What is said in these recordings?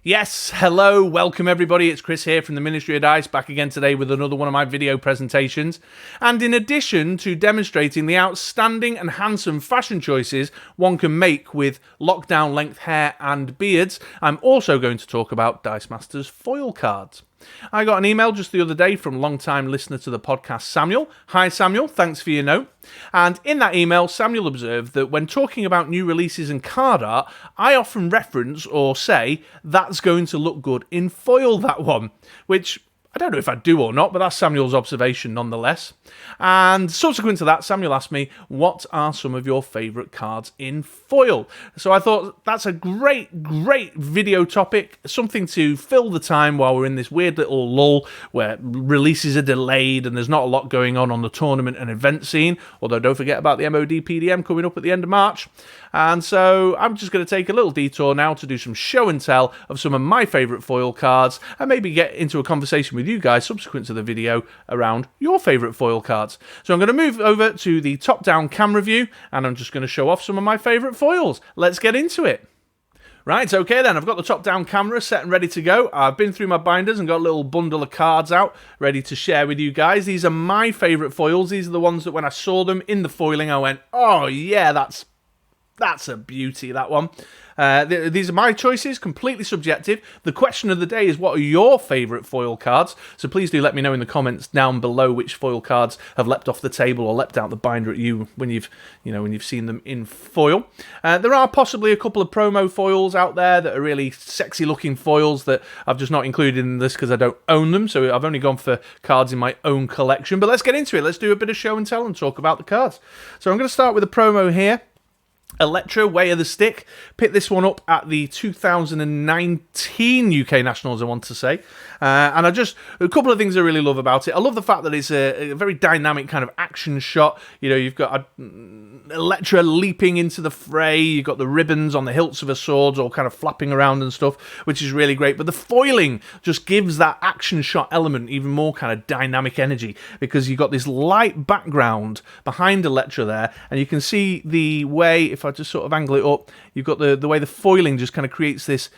Yes, hello, welcome everybody, it's Chris here from the Ministry of Dice, back again today with another one of my video presentations. And in addition to demonstrating the outstanding and handsome fashion choices one can make with lockdown length hair and beards, I'm also going to talk about Dice Masters foil cards. I got an email just the other day from long-time listener to the podcast, Samuel. Hi Samuel, thanks for your note. And in that email, Samuel observed that when talking about new releases and card art, I often reference or say, that's going to look good in foil, that one, which I don't know if I do or not, but that's Samuel's observation nonetheless. And subsequent to that, Samuel asked me, what are some of your favourite cards in foil? So I thought that's a great video topic, something to fill the time while we're in this weird little lull where releases are delayed and there's not a lot going on the tournament and event scene, although don't forget about the MOD PDM coming up at the end of March. And so I'm just going to take a little detour now to do some show and tell of some of my favourite foil cards and maybe get into a conversation with you guys subsequent to the video around your favourite foil cards. So I'm going to move over to the top-down camera view and I'm just going to show off some of my favourite foils. Let's get into it. Right, okay then, I've got the top-down camera set and ready to go. I've been through my binders and got a little bundle of cards out, ready to share with you guys. These are my favourite foils. These are the ones that when I saw them in the foiling, I went, oh yeah, that's a beauty, that one. These are my choices, completely subjective. The question of the day is, what are your favourite foil cards? So please do let me know in the comments down below which foil cards have leapt off the table or leapt out the binder at you when you've seen them in foil. There are possibly a couple of promo foils out there that are really sexy looking foils that I've just not included in this because I don't own them. So I've only gone for cards in my own collection. But let's get into it. Let's do a bit of show and tell and talk about the cards. So I'm going to start with a promo here. Electra Way of the Stick. Picked this one up at the 2019 UK Nationals, I want to say. And a couple of things I really love about it. I love the fact that it's a very dynamic kind of action shot. You know, you've got Electra leaping into the fray. You've got the ribbons on the hilts of her swords all kind of flapping around and stuff, which is really great. But the foiling just gives that action shot element even more kind of dynamic energy because you've got this light background behind Electra there, and you can see the way, if I just sort of angle it up, you've got the way the foiling just kind of creates this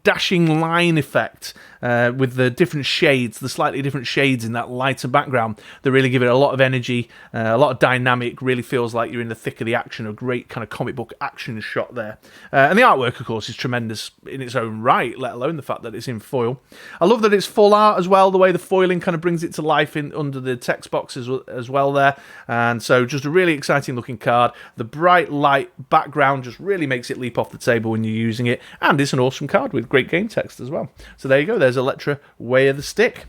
dashing line effect with the different shades, the slightly different shades in that lighter background that really give it a lot of energy, a lot of dynamic, really feels like you're in the thick of the action, a great kind of comic book action shot there. And the artwork, of course, is tremendous in its own right, let alone the fact that it's in foil. I love that it's full art as well, the way the foiling kind of brings it to life in under the text box as well there. And so just a really exciting looking card. The bright light background just really makes it leap off the table when you're using it, and it's an awesome card with great game text as well. So there you go, there's Electra Way of the Stick.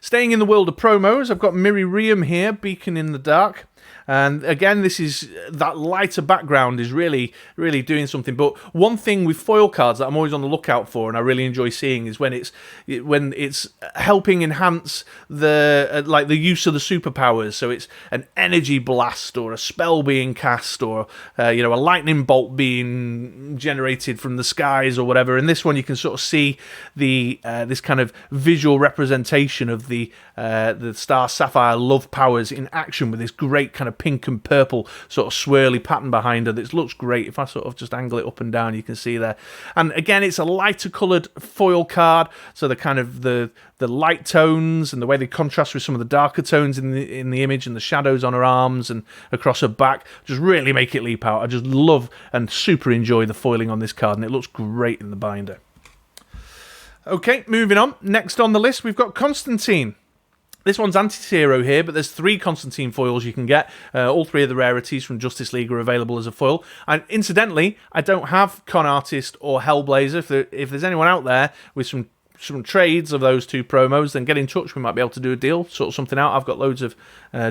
Staying in the world of promos, I've got Miriam here, Beacon in the Dark. And again, this is that lighter background is really doing something. But one thing with foil cards that I'm always on the lookout for, and I really enjoy seeing, is when it's helping enhance the the use of the superpowers. So it's an energy blast or a spell being cast or a lightning bolt being generated from the skies or whatever. And this one you can sort of see the this kind of visual representation of the Star Sapphire love powers in action with this great kind of pink and purple sort of swirly pattern behind her that looks great. If I sort of just angle it up and down, you can see there. And again, it's a lighter coloured foil card, so the kind of the light tones and the way they contrast with some of the darker tones in the image and the shadows on her arms and across her back just really make it leap out. I just love and super enjoy the foiling on this card, and it looks great in the binder. Okay, moving on. Next on the list, we've got Constantine. This one's anti-hero here, but there's 3 Constantine foils you can get. All 3 of the rarities from Justice League are available as a foil. And incidentally, I don't have Con Artist or Hellblazer. If there's anyone out there with some trades of those 2 promos, then get in touch. We might be able to do a deal, sort something out. I've got loads of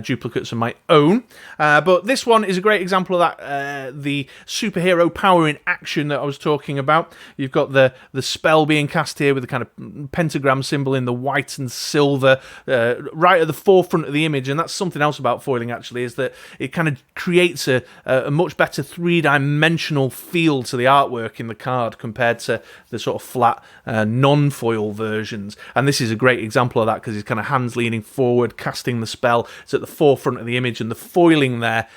duplicates of my own. But this one is a great example of that, the superhero power in action that I was talking about. You've got the spell being cast here with the kind of pentagram symbol in the white and silver right at the forefront of the image. And that's something else about foiling, actually, is that it kind of creates a much better 3-dimensional feel to the artwork in the card compared to the sort of flat non-foil foil versions. And this is a great example of that because his kind of hands leaning forward, casting the spell. It's at the forefront of the image, and the foiling there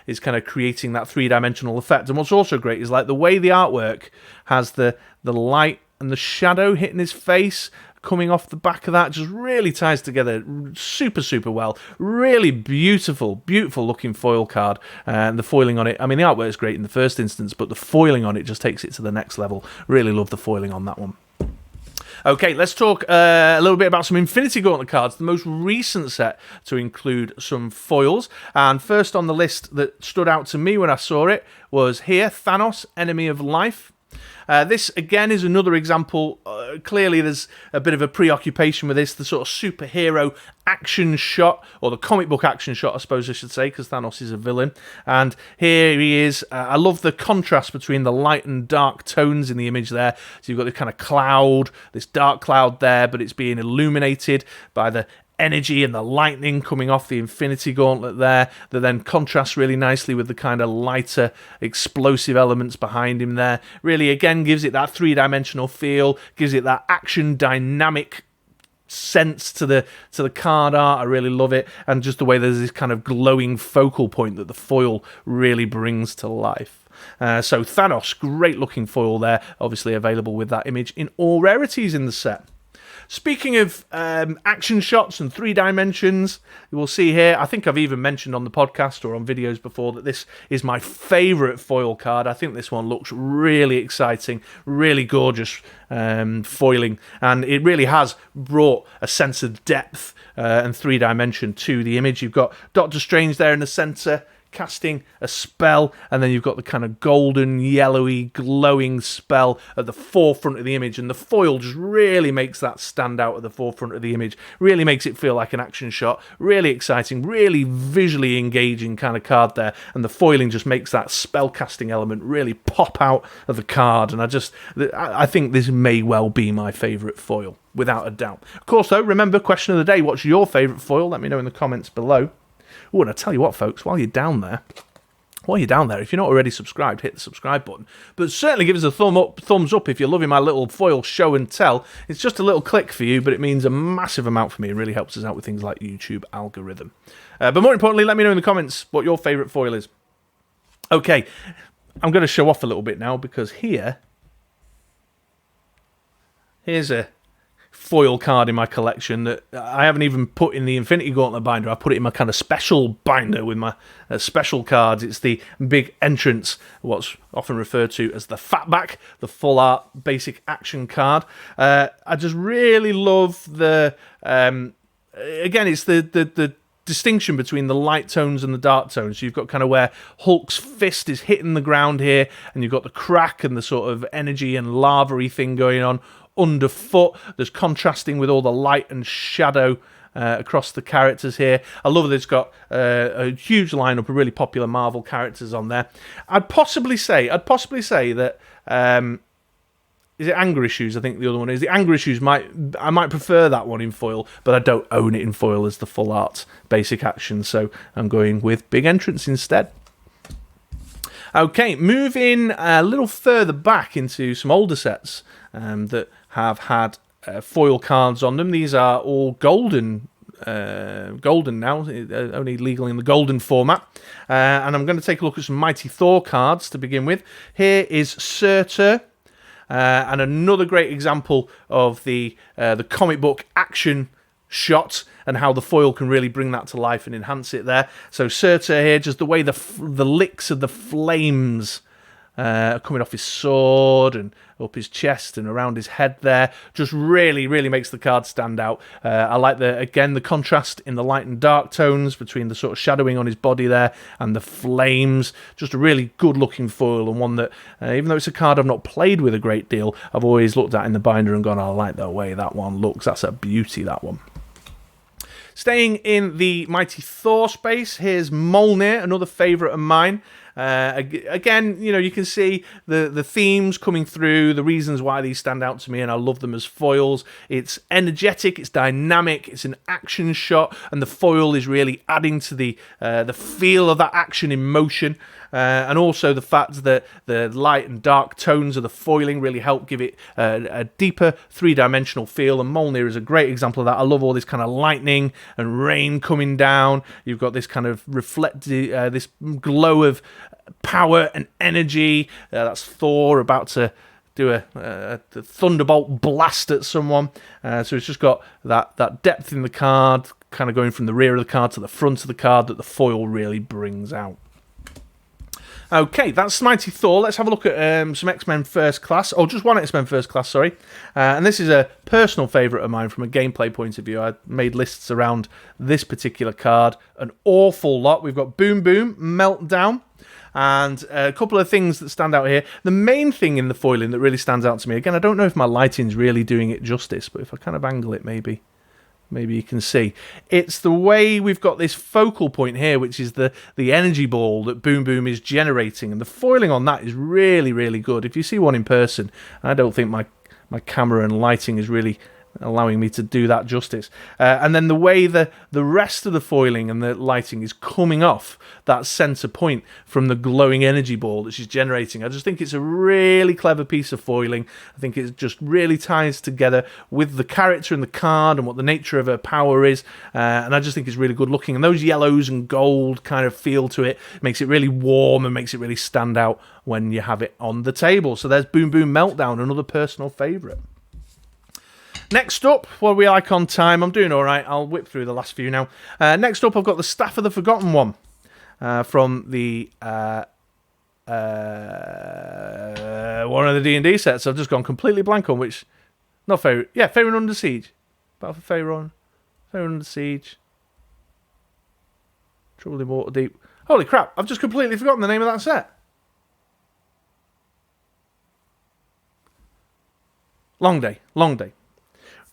is kind of creating that three-dimensional effect. And what's also great is like the way the artwork has the light and the shadow hitting his face coming off the back of that just really ties together super well. Really beautiful looking foil card, and the foiling on it, I mean the artwork is great in the first instance, but the foiling on it just takes it to the next level. Really love the foiling on that one. Okay, let's talk a little bit about some Infinity Gauntlet cards, the most recent set to include some foils. And first on the list that stood out to me when I saw it was here, Thanos, Enemy of Life. This, again, is another example. Clearly, there's a bit of a preoccupation with this, the sort of superhero action shot, or the comic book action shot, I suppose I should say, because Thanos is a villain. And here he is. I love the contrast between the light and dark tones in the image there. So you've got this kind of cloud, this dark cloud there, but it's being illuminated by the energy and the lightning coming off the Infinity Gauntlet there, that then contrasts really nicely with the kind of lighter explosive elements behind him there. Really, again, gives it that three-dimensional feel, gives it that action dynamic sense to the card art. I really love it, and just the way there's this kind of glowing focal point that the foil really brings to life. So Thanos, great looking foil there, obviously available with that image in all rarities in the set. Speaking of action shots and 3 dimensions, you will see here, I think I've even mentioned on the podcast or on videos before that this is my favourite foil card. I think this one looks really exciting, really gorgeous foiling, and it really has brought a sense of depth and 3 dimension to the image. You've got Doctor Strange there in the centre, casting a spell, and then you've got the kind of golden, yellowy, glowing spell at the forefront of the image, and the foil just really makes that stand out at the forefront of the image, really makes it feel like an action shot, really exciting, really visually engaging kind of card there, and the foiling just makes that spell casting element really pop out of the card, and I think this may well be my favourite foil, without a doubt. Of course, though, remember, question of the day, what's your favourite foil? Let me know in the comments below. Oh, and I tell you what, folks, while you're down there, if you're not already subscribed, hit the subscribe button. But certainly give us a thumbs up if you're loving my little foil show and tell. It's just a little click for you, but it means a massive amount for me. It really helps us out with things like YouTube algorithm. But more importantly, let me know in the comments what your favourite foil is. Okay, I'm going to show off a little bit now, because here's a foil card in my collection that I haven't even put in the Infinity Gauntlet binder. I put it in my kind of special binder with my special cards. It's the big entrance, what's often referred to as the fatback, the full art basic action card. I just really love the again, it's the distinction between the light tones and the dark tones. So you've got kind of where Hulk's fist is hitting the ground here, and you've got the crack and the sort of energy and lava-y thing going on underfoot. There's contrasting with all the light and shadow across the characters here. I love that it's got a huge lineup of really popular Marvel characters on there. I'd possibly say that is it Anger Issues? I think the other one is. The Anger Issues I might prefer that one in foil, but I don't own it in foil as the full art basic action, so I'm going with Big Entrance instead. Okay, moving a little further back into some older sets that have had foil cards on them. These are all golden now, only legal in the golden format. And I'm going to take a look at some Mighty Thor cards to begin with. Here is Certa, and another great example of the comic book action shot and how the foil can really bring that to life and enhance it there. So Certa here, just the way the licks of the flames coming off his sword and up his chest and around his head there, just really makes the card stand out. I like the contrast in the light and dark tones between the sort of shadowing on his body there and the flames. Just a really good looking foil, and one that even though it's a card I've not played with a great deal, I've always looked at in the binder and gone, I like the way that one looks. That's a beauty, that one. Staying in the Mighty Thor space, here's Molnar, another favourite of mine. Again, you can see the themes coming through, the reasons why these stand out to me, and I love them as foils. It's energetic, it's dynamic, it's an action shot, and the foil is really adding to the feel of that action in motion. and also the fact that the light and dark tones of the foiling really help give it a deeper three-dimensional feel, and Molnar is a great example of that. I love all this kind of lightning and rain coming down. You've got this kind of this glow of power and energy. That's Thor about to do a thunderbolt blast at someone. So it's just got that depth in the card, kind of going from the rear of the card to the front of the card, that the foil really brings out. Okay, that's Mighty Thor. Let's have a look at some X-Men First Class. Oh, just one X-Men First Class, sorry. And this is a personal favourite of mine from a gameplay point of view. I made lists around this particular card an awful lot. We've got Boom Boom, Meltdown, and a couple of things that stand out here. The main thing in the foiling that really stands out to me, again, I don't know if my lighting's really doing it justice, but if I kind of angle it, maybe you can see. It's the way we've got this focal point here, which is the energy ball that Boom Boom is generating. And the foiling on that is really, really good. If you see one in person, I don't think my camera and lighting is really allowing me to do that justice. And then the way the rest of the foiling and the lighting is coming off that center point from the glowing energy ball that she's generating. I just think it's a really clever piece of foiling. I think it just really ties together with the character and the card and what the nature of her power is. And I just think it's really good looking. And those yellows and gold kind of feel to it makes it really warm and makes it really stand out when you have it on the table. So there's Boom Boom Meltdown, another personal favourite. Next up, what are we like on time? I'm doing all right. I'll whip through the last few now. Next up, I've got the Staff of the Forgotten one from the one of the D&D sets. I've just gone completely blank on which. Not Faerun. Yeah, Faerun Under Siege. Battle for Faerun. Faerun Under Siege. Trouble in Waterdeep. Holy crap! I've just completely forgotten the name of that set. Long day.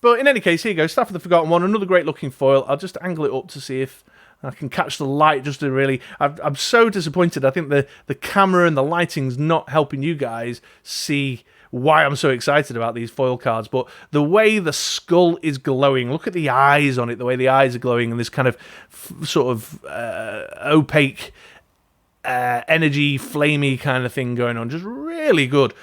But in any case, here you go. Staff of the Forgotten one, another great looking foil. I'll just angle it up to see if I can catch the light just to really... I'm so disappointed. I think the camera and the lighting's not helping you guys see why I'm so excited about these foil cards. But the way the skull is glowing, look at the eyes on it, the way the eyes are glowing, and this kind of sort of opaque... energy, flamey kind of thing going on. Just really good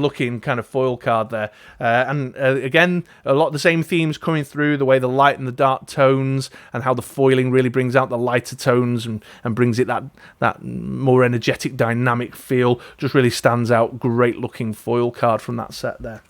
looking kind of foil card there. And again, a lot of the same themes coming through, the way the light and the dark tones and how the foiling really brings out the lighter tones and brings it that more energetic, dynamic feel. Just really stands out. Great looking foil card from that set there.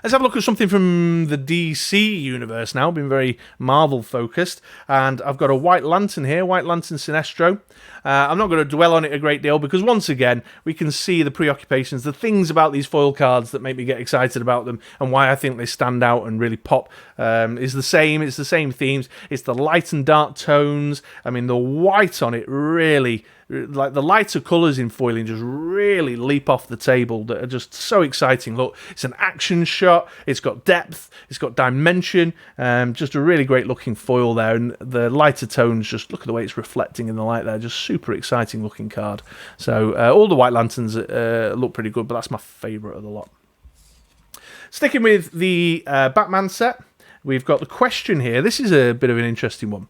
Let's have a look at something from the DC universe now. Been very Marvel focused, and I've got a White Lantern here, White Lantern Sinestro. I'm not going to dwell on it a great deal because once again we can see the preoccupations, the things about these foil cards that make me get excited about them, and why I think they stand out and really pop is the same. It's the same themes. It's the light and dark tones. I mean, the white on it really. Like the lighter colours in foiling just really leap off the table that are just so exciting. Look, it's an action shot, it's got depth, it's got dimension, just a really great looking foil there, and the lighter tones, just look at the way it's reflecting in the light there, just super exciting looking card. So all the White Lanterns look pretty good, but that's my favourite of the lot. Sticking with the Batman set, we've got the Question here. This is a bit of an interesting one.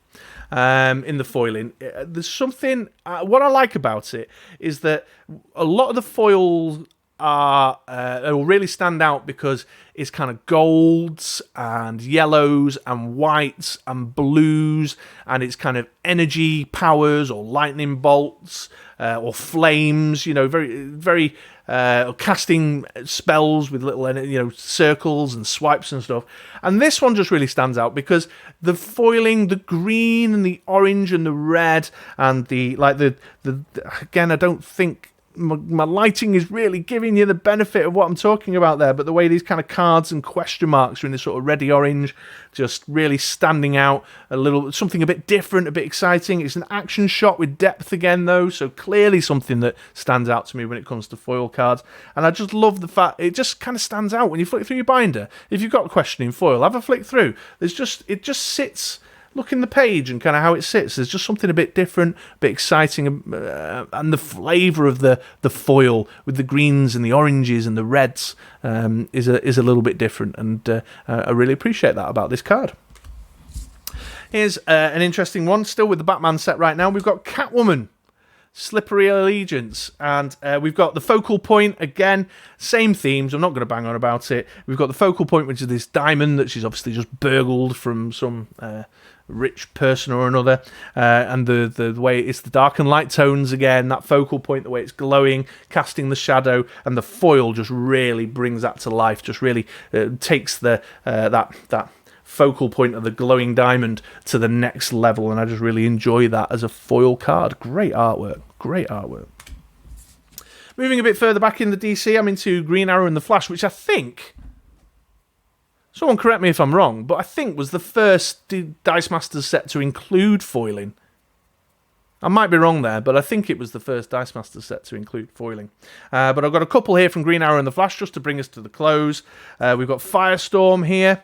In the foiling, there's something. What I like about it is that a lot of the foils will really stand out because it's kind of golds and yellows and whites and blues, and it's kind of energy powers or lightning bolts or flames. You know, very casting spells with little circles and swipes and stuff. And this one just really stands out because the foiling, the green and the orange and the red and the again, I don't think my lighting is really giving you the benefit of what I'm talking about there, but the way these kind of cards and question marks are in this sort of reddy orange, just really standing out a little, something a bit different, a bit exciting. It's an action shot with depth again though, so clearly something that stands out to me when it comes to foil cards. And I just love the fact it just kind of stands out when you flick through your binder. If you've got a question in foil, have a flick through. It just sits. Look in the page and kind of how it sits. There's just something a bit different, a bit exciting, and the flavour of the foil with the greens and the oranges and the reds is a little bit different, and I really appreciate that about this card. Here's an interesting one, still with the Batman set right now. We've got Catwoman. Slippery Allegiance, and we've got the focal point again, same themes. I'm not going to bang on about it. We've got the focal point, which is this diamond that she's obviously just burgled from some rich person or another, and the way it's the dark and light tones again, that focal point, the way it's glowing, casting the shadow, and the foil just really brings that to life. Just really takes the that focal point of the glowing diamond to the next level, and I just really enjoy that as a foil card. Great artwork. Moving a bit further back in the DC, I'm into Green Arrow and the Flash, which I think, someone correct me if I'm wrong, but I think was the first Dice Masters set to include foiling. I might be wrong there, but I think it was the first Dice Masters set to include foiling. But I've got a couple here from Green Arrow and the Flash just to bring us to the close. We've got Firestorm here.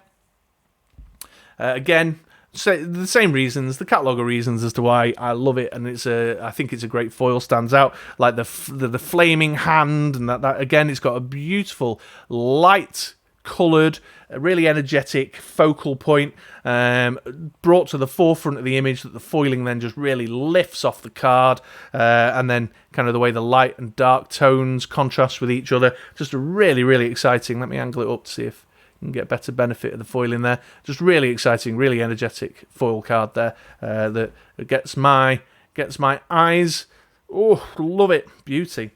Again, the same reasons, the catalogue of reasons as to why I love it, and I think it's a great foil. Stands out, like the flaming hand, and that again, it's got a beautiful light coloured, really energetic focal point, brought to the forefront of the image, that the foiling then just really lifts off the card, and then kind of the way the light and dark tones contrast with each other. Just really exciting. Let me angle it up to see if you can get better benefit of the foiling there. Just really exciting, really energetic foil card there, that gets my eyes. Oh, love it. Beauty.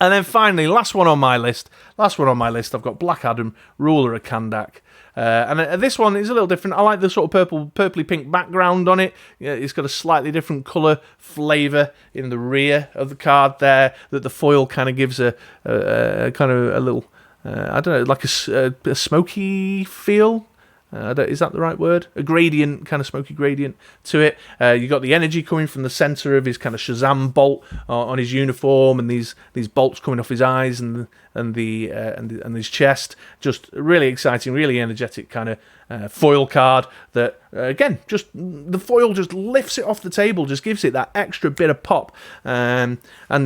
And then finally, last one on my list, I've got Black Adam, Ruler of Kandak. And this one is a little different. I like the sort of purpley pink background on it. Yeah, it's got a slightly different colour flavour in the rear of the card there, that the foil kind of gives a kind of a little, I don't know, like a smoky feel. Is that the right word? A gradient, kind of smoky gradient to it. You got the energy coming from the centre of his kind of Shazam bolt on his uniform, and these bolts coming off his eyes and his chest. Just really exciting, really energetic kind of foil card that, again, just the foil just lifts it off the table, just gives it that extra bit of pop, and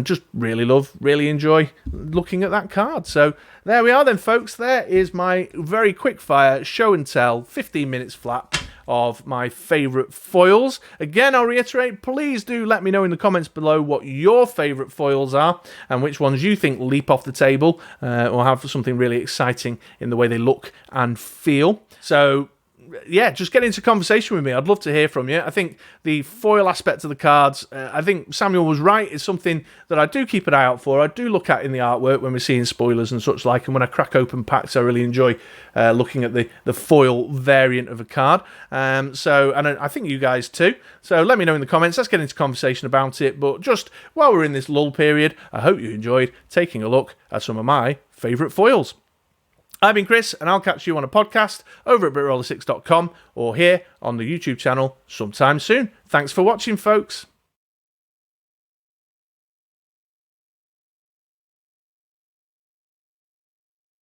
just really enjoy looking at that card. So there we are then, folks. There is my very quick fire show and tell, 15 minutes flat, of my favourite foils. Again, I'll reiterate, please do let me know in the comments below what your favourite foils are and which ones you think leap off the table or have something really exciting in the way they look and feel. So yeah, just get into conversation with me. I'd love to hear from you. I think the foil aspect of the cards, I think Samuel was right. It's something that I do keep an eye out for. I do look at in the artwork when we're seeing spoilers and such like, and when I crack open packs, I really enjoy looking at the foil variant of a card. And I think you guys too. So let me know in the comments. Let's get into conversation about it. But just while we're in this lull period, I hope you enjoyed taking a look at some of my favourite foils. I've been Chris, and I'll catch you on a podcast over at BritRoller6.com or here on the YouTube channel sometime soon. Thanks for watching, folks.